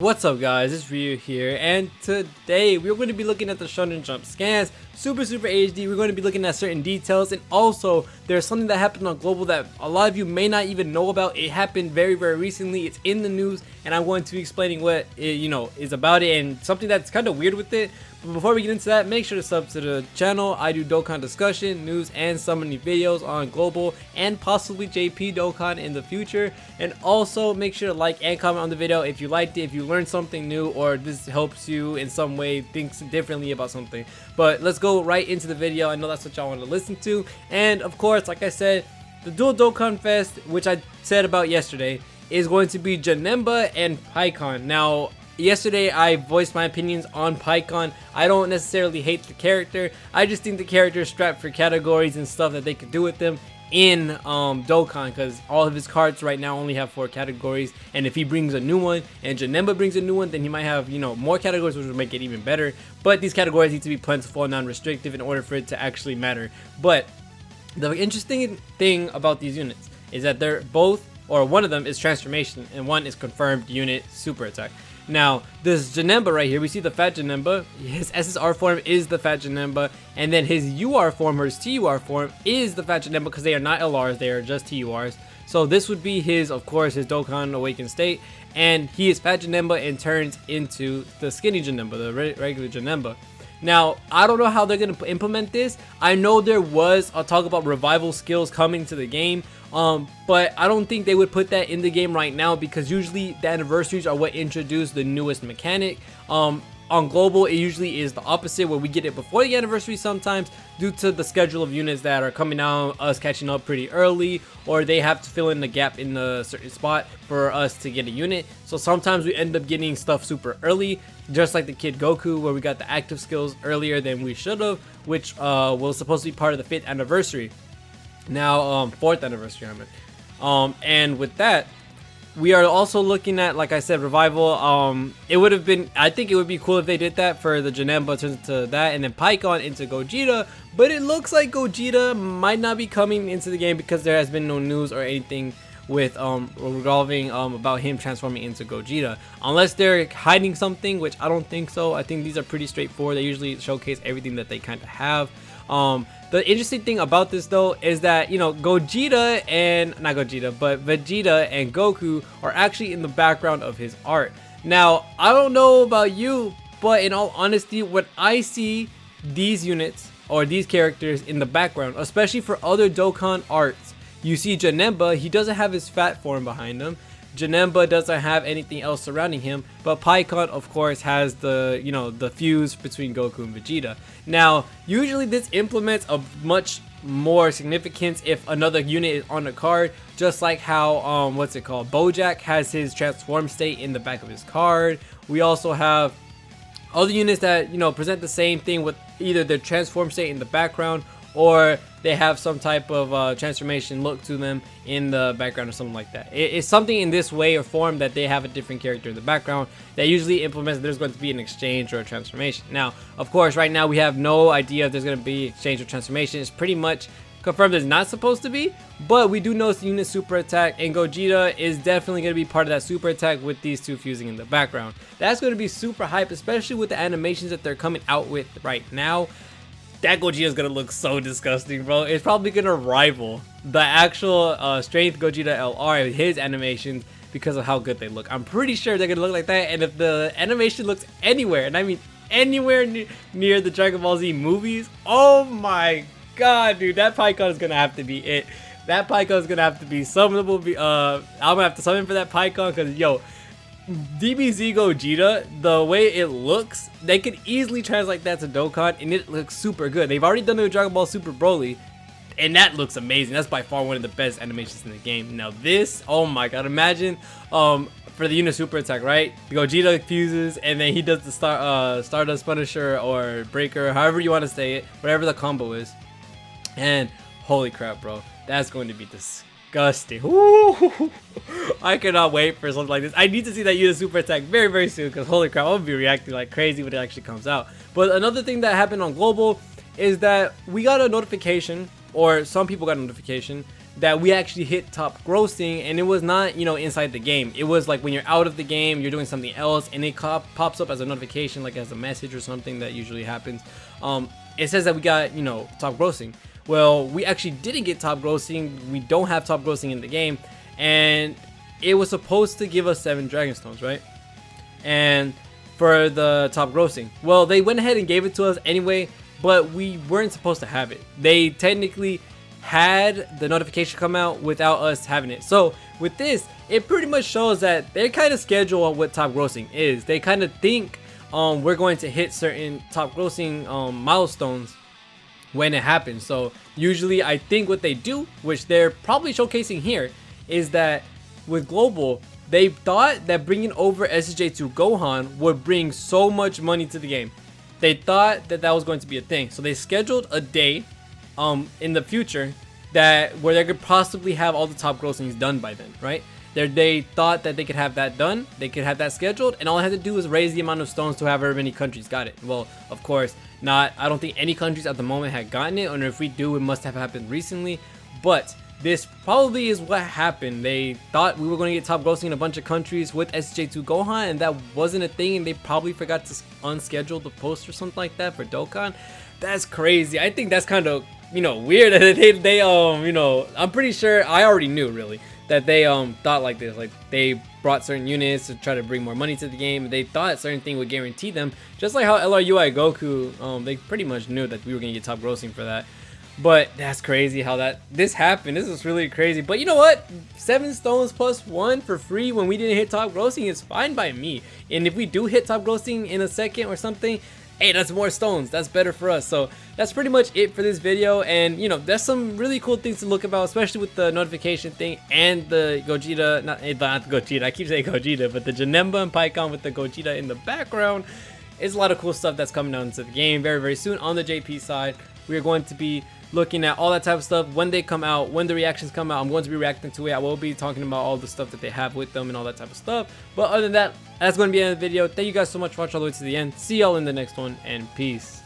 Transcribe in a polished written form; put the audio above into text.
What's up guys, it's Ryu here, and today we're going to be looking at the Shonen Jump scans, super HD. We're going to be looking at certain details, and also there's something that happened on Global that a lot of you may not even know about. It happened very recently, it's in the news, and I'm going to be explaining what it, is about it, and something that's kind of weird with it. But before we get into that, make sure to sub to the channel. I do Dokkan discussion, news, and summoning videos on Global and possibly JP Dokkan in the future. And also make sure to like and comment on the video if you liked it, if you learned something new, or this helps you in some way think differently about something. But let's go right into the video. I know that's what y'all want to listen to. And of course, like I said, the Dual Dokkan Fest, which I said about yesterday, is going to be Janemba and Pikkon. Now, yesterday I voiced my opinions on Pikkon. I don't necessarily hate the character. I just think the character is strapped for categories and stuff that they could do with them in Dokkan, because all of his cards right now only have 4 categories, and if he brings a new one and Janemba brings a new one, then he might have more categories, which would make it even better. But these categories need to be plentiful and non-restrictive in order for it to actually matter. But the interesting thing about these units is that they're both, or one of them is transformation and one is confirmed unit super attack. Now, this Janemba right here, we see the Fat Janemba. His SSR form is the Fat Janemba, and then his UR form, or his TUR form, is the Fat Janemba, because they are not LRs, they are just TURs. So this would be his, of course, his Dokkan Awakened state, and he is Fat Janemba and turns into the Skinny Janemba, the regular Janemba. Now, I don't know how they're going to implement this. I know there was a talk about revival skills coming to the game, but I don't think they would put that in the game right now, because usually the anniversaries are what introduce the newest mechanic. On Global, it usually is the opposite, where we get it before the anniversary sometimes, due to the schedule of units that are coming out, us catching up pretty early, or they have to fill in the gap in a certain spot for us to get a unit. So sometimes we end up getting stuff super early, just like the Kid Goku, where we got the active skills earlier than we should have, which was supposed to be part of the 5th anniversary. Now, 4th anniversary, I meant. And with that, we are also looking at, like I said, revival. It would have been, I think it would be cool if they did that for the Janemba turns into that, and then Pikkon into Gogeta. But it looks like Gogeta might not be coming into the game, because there has been no news or anything with revolving about him transforming into Gogeta, unless they're hiding something, which I don't think so. I think these are pretty straightforward. They usually showcase everything that they kind of have. The interesting thing about this though is that Gogeta and not Gogeta but Vegeta and Goku are actually in the background of his art. Now, I don't know about you, but in all honesty, when I see these units or these characters in the background, especially for other Dokkan arts, you see Janemba, he doesn't have his fat form behind him. Janemba doesn't have anything else surrounding him, but Pikkon, of course, has the the fuse between Goku and Vegeta. Now, usually this implements a much more significance if another unit is on the card, just like how what's it called, Bojack has his transform state in the back of his card. We also have other units that present the same thing with either their transform state in the background, or they have some type of transformation look to them in the background or something like that. It's something in this way or form that they have a different character in the background that usually implements there's going to be an exchange or a transformation. Now, of course, right now we have no idea if there's going to be exchange or transformation. It's pretty much confirmed it's not supposed to be, but we do know it's the unit super attack, and Gogeta is definitely going to be part of that super attack with these two fusing in the background. That's going to be super hype, especially with the animations that they're coming out with right now. That Gogeta is gonna look so disgusting, bro. It's probably gonna rival the actual Strength Gogeta LR, his animations, because of how good they look. I'm pretty sure they're gonna look like that, and if the animation looks anywhere, and I mean anywhere near the Dragon Ball Z movies, oh my god, dude, that Pikkon is gonna have to be it. That Pikkon is gonna have to be summonable. I'm gonna have to summon for that Pikkon, because yo, DBZ Gogeta, the way it looks, they could easily translate that to Dokkan, and it looks super good. They've already done it with Dragon Ball Super Broly, and that looks amazing. That's by far one of the best animations in the game. Now this, oh my god, imagine for the unit super attack, right? Gogeta fuses, and then he does the Stardust Punisher or Breaker, however you want to say it, whatever the combo is. And holy crap, bro, that's going to be disgusting. Ooh, I cannot wait for something like this. I need to see that unit super attack very soon, because holy crap, I'll be reacting like crazy when it actually comes out. But another thing that happened on Global is that we got a notification, or some people got a notification, that we actually hit top grossing, and it was not, you know, inside the game. It was like when you're out of the game, you're doing something else, and it pops up as a notification, like as a message or something that usually happens. It says that we got, you know, top grossing. Well, we actually didn't get top grossing. We don't have top grossing in the game, and it was supposed to give us 7 Dragonstones, right? And for the top grossing, well, they went ahead and gave it to us anyway, but we weren't supposed to have it. They technically had the notification come out without us having it. So with this, it pretty much shows that they're kind of scheduled on what top grossing is. They kind of think we're going to hit certain top grossing milestones when it happens. So usually I think what they do, which they're probably showcasing here, is that with global, they thought that bringing over SSJ2 Gohan would bring so much money to the game. They thought that that was going to be a thing. So they scheduled a day in the future that where they could possibly have all the top grossings done by then, right? They thought that they could have that done, they could have that scheduled, and all I had to do was raise the amount of stones to however many countries got it. Well, of course not. I don't think any countries at the moment had gotten it, or if we do, it must have happened recently. But this probably is what happened. They thought we were going to get top grossing in a bunch of countries with SJ2 Gohan, and that wasn't a thing, and they probably forgot to unschedule the post or something like that for Dokkan. That's crazy. I think that's kind of, you know, weird that they you know, I'm pretty sure I already knew really that they thought like this. Like they brought certain units to try to bring more money to the game. They thought a certain thing would guarantee them, just like how LRUI Goku, they pretty much knew that we were gonna get top grossing for that. But that's crazy how this happened. This is really crazy. But you know what? 7 stones plus 1 for free when we didn't hit top grossing is fine by me. And if we do hit top grossing in a second or something, hey, that's more stones. That's better for us. So that's pretty much it for this video. And you know, there's some really cool things to look about, especially with the notification thing and the Gogeta, not Gogeta, I keep saying Gogeta, but the Janemba and Pycon with the Gogeta in the background. It's a lot of cool stuff that's coming out into the game very, very soon. On the JP side, we are going to be looking at all that type of stuff when they come out, when the reactions come out. I'm going to be reacting to it. I will be talking about all the stuff that they have with them and all that type of stuff. But other than that, that's going to be the end of the video. Thank you guys so much for watching all the way to the end. See y'all in the next one, and peace.